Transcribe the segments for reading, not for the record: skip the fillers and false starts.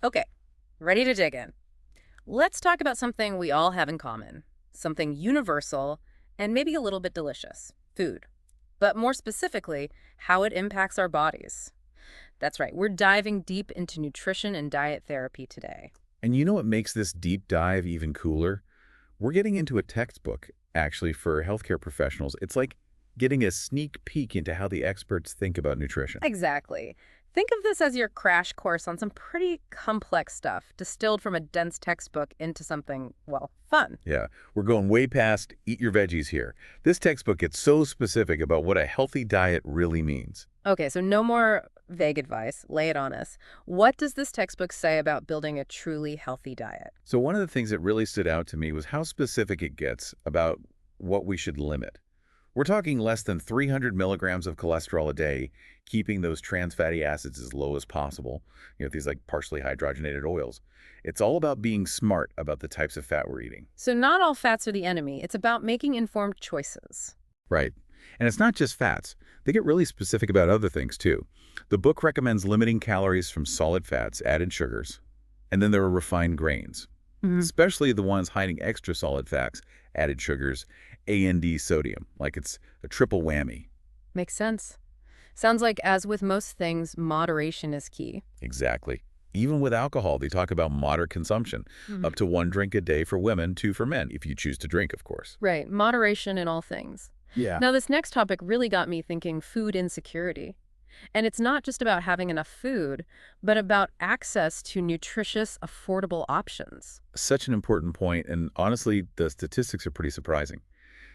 Okay, ready to dig in. Let's talk about something we all have in common, something universal and maybe a little bit delicious food. But more specifically, how it impacts our bodies. That's right, we're diving deep into nutrition and diet therapy today. And you know what makes this deep dive even cooler? We're getting into a textbook, actually, for healthcare professionals. It's like getting a sneak peek into how the experts think about nutrition. Exactly. Think of this as your crash course on some pretty complex stuff, distilled from a dense textbook into something, well, fun. Yeah, we're going way past eat your veggies here. This textbook gets so specific about what a healthy diet really means. Okay, so no more vague advice. Lay it on us. What does this textbook say about building a truly healthy diet? So one of the things that really stood out to me was how specific it gets about what we should limit. We're talking less than 300 milligrams of cholesterol a day, keeping those trans fatty acids as low as possible, these like partially hydrogenated oils. It's all about being smart about the types of fat we're eating. So, not all fats are the enemy. It's about making informed choices. Right. And it's not just fats. They get really specific about other things, too. The book recommends limiting calories from solid fats, added sugars, and then there are refined grains, Mhm. especially the ones hiding extra solid fats, added sugars, and sodium, like it's a triple whammy. Makes sense. Sounds like, as with most things, moderation is key. Exactly. Even with alcohol, they talk about moderate consumption, Mhm. up to one drink a day for women, two for men, if you choose to drink, of course. Right, moderation in all things. Yeah. Now, this next topic really got me thinking food insecurity. And it's not just about having enough food, but about access to nutritious, affordable options. Such an important point, and honestly, the statistics are pretty surprising.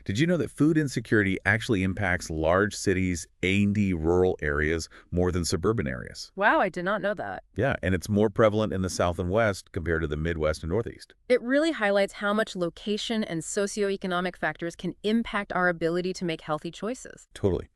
Did you know that food insecurity actually impacts large cities and rural areas more than suburban areas? Wow, I did not know that. Yeah, and it's more prevalent in the South and West compared to the Midwest and Northeast. It really highlights how much location and socioeconomic factors can impact our ability to make healthy choices. Totally.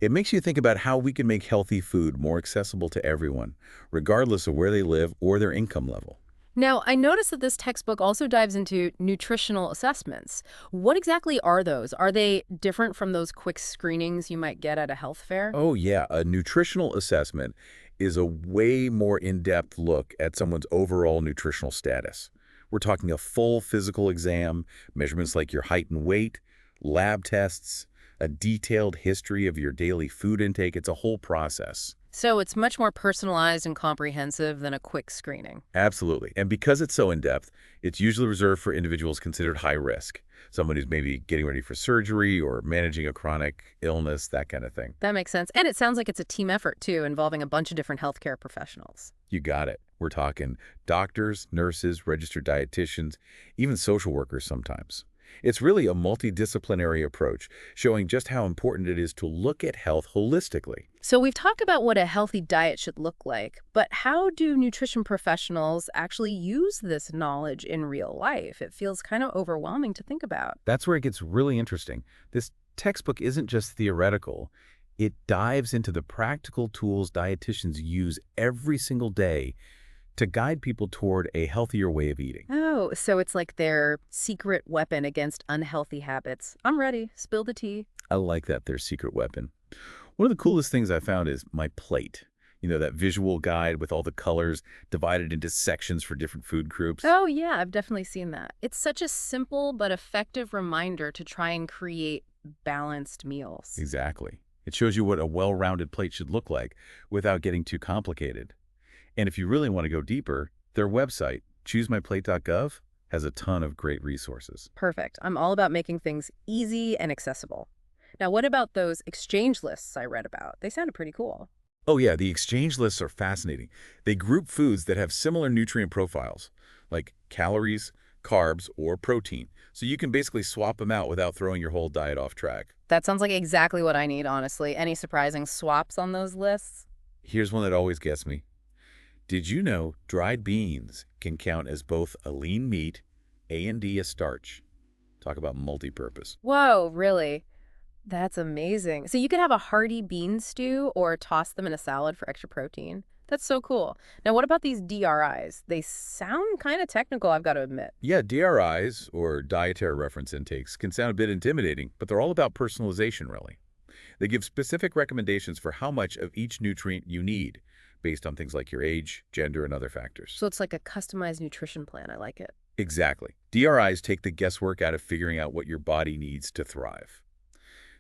It makes you think about how we can make healthy food more accessible to everyone, regardless of where they live or their income level. Now, I noticed that this textbook also dives into nutritional assessments. What exactly are those? Are they different from those quick screenings you might get at a health fair? Oh, yeah, a nutritional assessment is a way more in-depth look at someone's overall nutritional status. We're talking a full physical exam, measurements like your height and weight, lab tests, a detailed history of your daily food intake. It's a whole process. So it's much more personalized and comprehensive than a quick screening. Absolutely. And because it's so in-depth, it's usually reserved for individuals considered high risk, someone who's maybe getting ready for surgery or managing a chronic illness, that kind of thing. That makes sense. And it sounds like it's a team effort, too, involving a bunch of different healthcare professionals. You got it. We're talking doctors, nurses, registered dietitians, even social workers sometimes. It's really a multidisciplinary approach, showing just how important it is to look at health holistically. So we've talked about what a healthy diet should look like, but how do nutrition professionals actually use this knowledge in real life? It feels kind of overwhelming to think about. That's where it gets really interesting. This textbook isn't just theoretical. It dives into the practical tools dietitians use every single day to guide people toward a healthier way of eating. Oh, so it's like their secret weapon against unhealthy habits. I'm ready. Spill the tea. I like that, their secret weapon. One of the coolest things I found is my plate. That visual guide with all the colors divided into sections for different food groups. Oh, yeah, I've definitely seen that. It's such a simple but effective reminder to try and create balanced meals. Exactly. It shows you what a well-rounded plate should look like without getting too complicated. And if you really want to go deeper, their website, choosemyplate.gov, has a ton of great resources. Perfect. I'm all about making things easy and accessible. Now, what about those exchange lists I read about? They sounded pretty cool. Oh yeah, the exchange lists are fascinating. They group foods that have similar nutrient profiles, like calories, carbs, or protein. So you can basically swap them out without throwing your whole diet off track. That sounds like exactly what I need, honestly. Any surprising swaps on those lists? Here's one that always gets me. Did you know dried beans can count as both a lean meat and a starch? Talk about multi-purpose. Whoa, really? That's amazing. So you could have a hearty bean stew or toss them in a salad for extra protein. That's so cool. Now, what about these DRIs? They sound kind of technical, I've got to admit. Yeah, DRIs, or dietary reference intakes, can sound a bit intimidating, but they're all about personalization, really. They give specific recommendations for how much of each nutrient you need, based on things like your age, gender, and other factors. So it's like a customized nutrition plan. I like it. Exactly. DRIs take the guesswork out of figuring out what your body needs to thrive.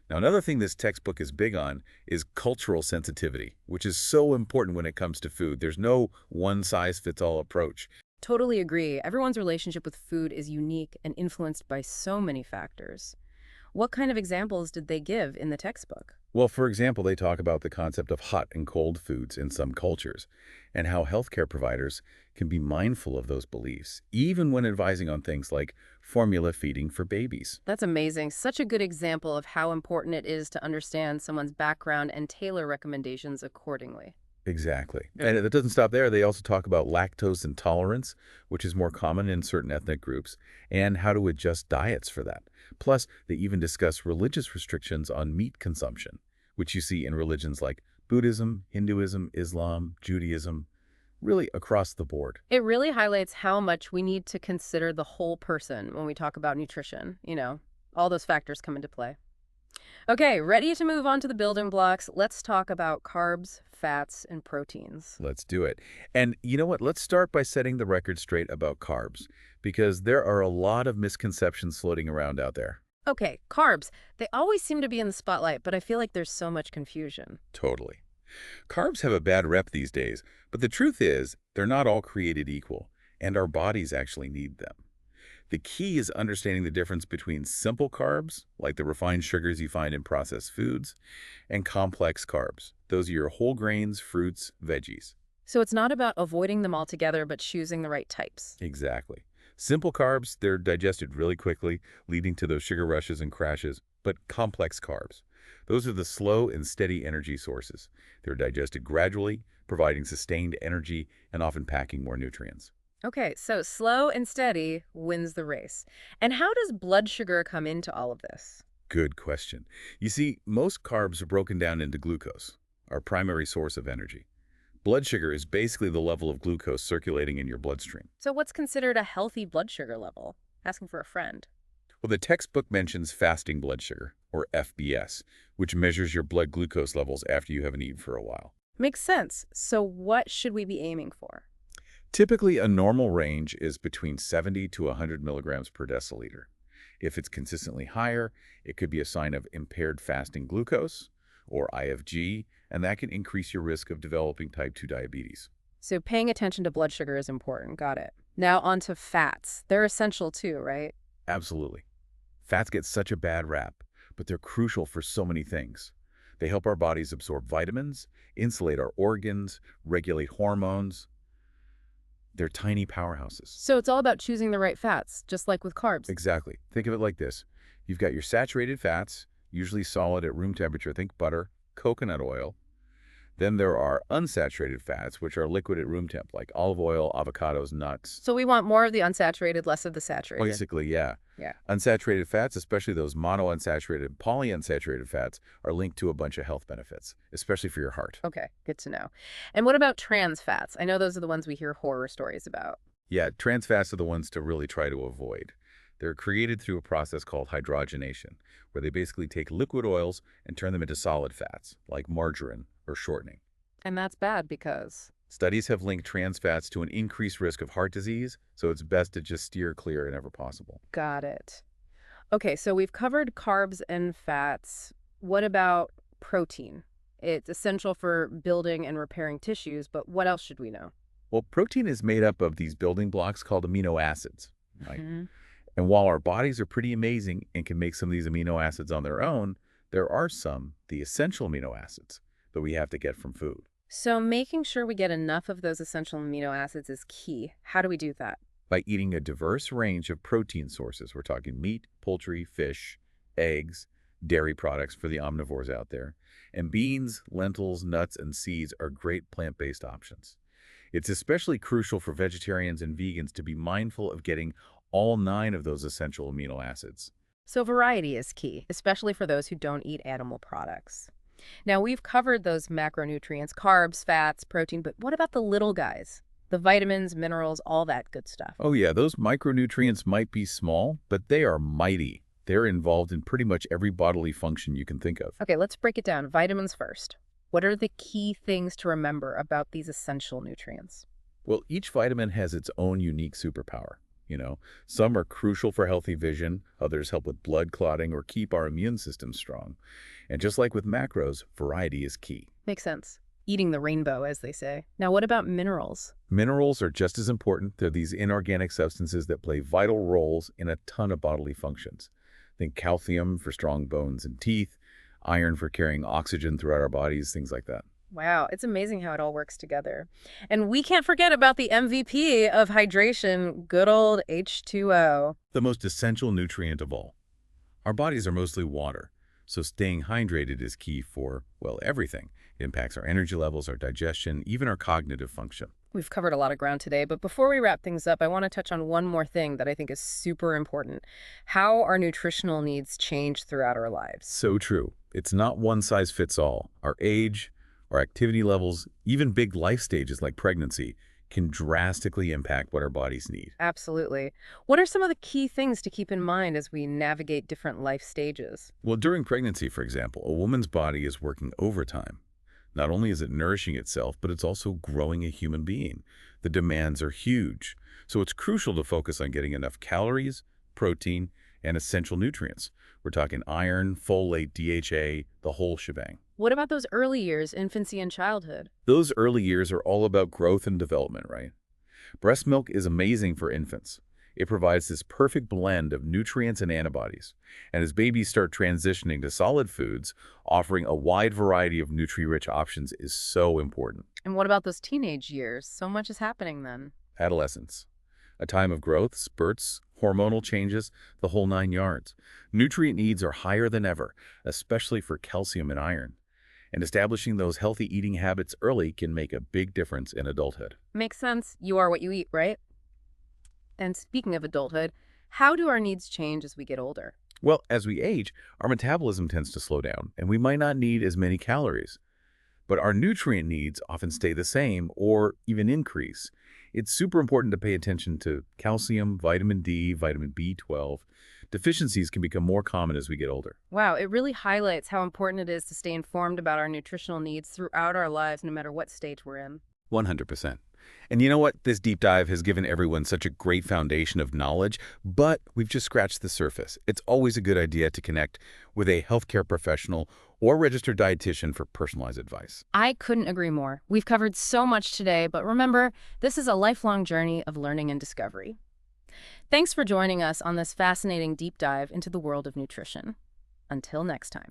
Now, another thing this textbook is big on is cultural sensitivity, which is so important when it comes to food. There's no one-size-fits-all approach. Totally agree. Everyone's relationship with food is unique and influenced by so many factors. What kind of examples did they give in the textbook? Well, for example, they talk about the concept of hot and cold foods in some cultures and how healthcare providers can be mindful of those beliefs, even when advising on things like formula feeding for babies. That's amazing. Such a good example of how important it is to understand someone's background and tailor recommendations accordingly. Exactly. And it doesn't stop there. They also talk about lactose intolerance, which is more common in certain ethnic groups, and how to adjust diets for that. Plus, they even discuss religious restrictions on meat consumption, which you see in religions like Buddhism, Hinduism, Islam, Judaism, really across the board. It really highlights how much we need to consider the whole person when we talk about nutrition. All those factors come into play. Okay, ready to move on to the building blocks. Let's talk about carbs, fats, and proteins. Let's do it. And you know what? Let's start by setting the record straight about carbs, because there are a lot of misconceptions floating around out there. Okay, carbs. They always seem to be in the spotlight, but I feel like there's so much confusion. Totally. Carbs have a bad rep these days, but the truth is they're not all created equal, and our bodies actually need them. The key is understanding the difference between simple carbs, like the refined sugars you find in processed foods, and complex carbs. Those are your whole grains, fruits, veggies. So it's not about avoiding them altogether, but choosing the right types. Exactly. Simple carbs, they're digested really quickly, leading to those sugar rushes and crashes. But complex carbs, those are the slow and steady energy sources. They're digested gradually, providing sustained energy and often packing more nutrients. Okay, so slow and steady wins the race. And how does blood sugar come into all of this? Good question. You see, most carbs are broken down into glucose, our primary source of energy. Blood sugar is basically the level of glucose circulating in your bloodstream. So what's considered a healthy blood sugar level? Asking for a friend. Well, the textbook mentions fasting blood sugar, or FBS, which measures your blood glucose levels after you haven't eaten for a while. Makes sense. So what should we be aiming for? Typically, a normal range is between 70 to 100 milligrams per deciliter. If it's consistently higher, it could be a sign of impaired fasting glucose, or IFG, and that can increase your risk of developing type 2 diabetes. So paying attention to blood sugar is important. Got it. Now on to fats. They're essential too, right? Absolutely. Fats get such a bad rap, but they're crucial for so many things. They help our bodies absorb vitamins, insulate our organs, regulate hormones. They're tiny powerhouses. So it's all about choosing the right fats, just like with carbs. Exactly. Think of it like this. You've got your saturated fats, usually solid at room temperature, think butter, coconut oil. Then there are unsaturated fats, which are liquid at room temp, like olive oil, avocados, nuts. So we want more of the unsaturated, less of the saturated. Basically, yeah. Yeah. Unsaturated fats, especially those monounsaturated and polyunsaturated fats, are linked to a bunch of health benefits, especially for your heart. Okay, good to know. And what about trans fats? I know those are the ones we hear horror stories about. Yeah, trans fats are the ones to really try to avoid. They're created through a process called hydrogenation, where they basically take liquid oils and turn them into solid fats, like margarine or shortening. And that's bad because... Studies have linked trans fats to an increased risk of heart disease, so it's best to just steer clear whenever possible. Got it. Okay, so we've covered carbs and fats. What about protein? It's essential for building and repairing tissues, but what else should we know? Well, protein is made up of these building blocks called amino acids, right? Mhm. And while our bodies are pretty amazing and can make some of these amino acids on their own, there are some, the essential amino acids, that we have to get from food. So making sure we get enough of those essential amino acids is key. How do we do that? By eating a diverse range of protein sources. We're talking meat, poultry, fish, eggs, dairy products for the omnivores out there. And beans, lentils, nuts, and seeds are great plant-based options. It's especially crucial for vegetarians and vegans to be mindful of getting all 9 of those essential amino acids. So variety is key, especially for those who don't eat animal products. Now, we've covered those macronutrients, carbs, fats, protein, but what about the little guys? The vitamins, minerals, all that good stuff. Oh yeah, those micronutrients might be small, but they are mighty. They're involved in pretty much every bodily function you can think of. Okay, let's break it down. Vitamins first. What are the key things to remember about these essential nutrients? Well, each vitamin has its own unique superpower. You know, some are crucial for healthy vision, others help with blood clotting or keep our immune system strong. And just like with macros, variety is key. Makes sense. Eating the rainbow, as they say. Now, what about minerals? Minerals are just as important. They're these inorganic substances that play vital roles in a ton of bodily functions. Think calcium for strong bones and teeth, iron for carrying oxygen throughout our bodies, things like that. Wow, it's amazing how it all works together. And we can't forget about the MVP of hydration, good old H2O. The most essential nutrient of all. Our bodies are mostly water, so staying hydrated is key for, well, everything. It impacts our energy levels, our digestion, even our cognitive function. We've covered a lot of ground today, but before we wrap things up, I want to touch on one more thing that I think is super important: how our nutritional needs change throughout our lives. So true. It's not one size fits all. Our age, our activity levels, even big life stages like pregnancy can drastically impact what our bodies need. Absolutely. What are some of the key things to keep in mind as we navigate different life stages? Well, during pregnancy, for example, a woman's body is working overtime. Not only is it nourishing itself, but it's also growing a human being. The demands are huge. So it's crucial to focus on getting enough calories, protein, and essential nutrients. We're talking iron, folate, DHA, the whole shebang. What about those early years, infancy and childhood? Those early years are all about growth and development, right? Breast milk is amazing for infants. It provides this perfect blend of nutrients and antibodies. And as babies start transitioning to solid foods, offering a wide variety of nutrient-rich options is so important. And what about those teenage years? So much is happening then. Adolescence, a time of growth, spurts, hormonal changes, the whole 9 yards. Nutrient needs are higher than ever, especially for calcium and iron. And establishing those healthy eating habits early can make a big difference in adulthood. Makes sense. You are what you eat, right? And speaking of adulthood, how do our needs change as we get older? Well, as we age, our metabolism tends to slow down, and we might not need as many calories. But our nutrient needs often stay the same or even increase. It's super important to pay attention to calcium, vitamin D, vitamin B12. Deficiencies can become more common as we get older. Wow, it really highlights how important it is to stay informed about our nutritional needs throughout our lives, no matter what stage we're in. 100%. And you know what? This deep dive has given everyone such a great foundation of knowledge, but we've just scratched the surface. It's always a good idea to connect with a healthcare professional or registered dietitian for personalized advice. I couldn't agree more. We've covered so much today, but remember, this is a lifelong journey of learning and discovery. Thanks for joining us on this fascinating deep dive into the world of nutrition. Until next time.